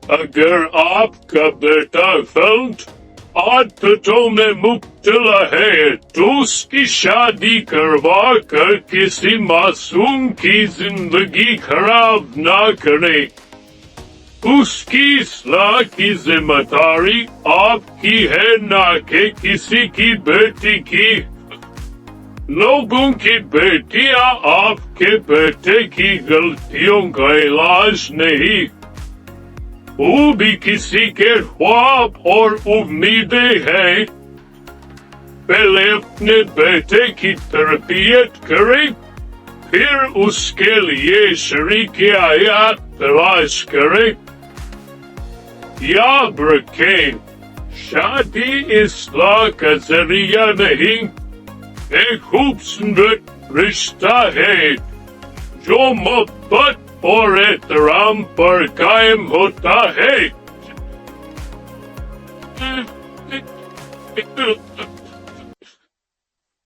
اگر آپ کا بیٹا غلط عادتوں میں مبتلا ہے تو اس کی شادی کروا کر کسی معصوم کی زندگی خراب نہ کرے. اس کی اصلاح کی ذمہ داری آپ کی ہے نہ کہ کسی کی بیٹی کی. لوگوں کی بیٹیاں آپ کے بیٹے کی غلطیوں کا علاج نہیں، وہ بھی کسی کے خواب اور امیدیں ہیں. پہلے اپنے بیٹے کی تربیت کریں، پھر اس کے لیے شریک حیات تلاش کریں. یاد رکھیں، شادی اصلاح کا ذریعہ نہیں، ایک خوبصورت رشتہ ہے جو محبت اور احترام پر قائم ہوتا ہے.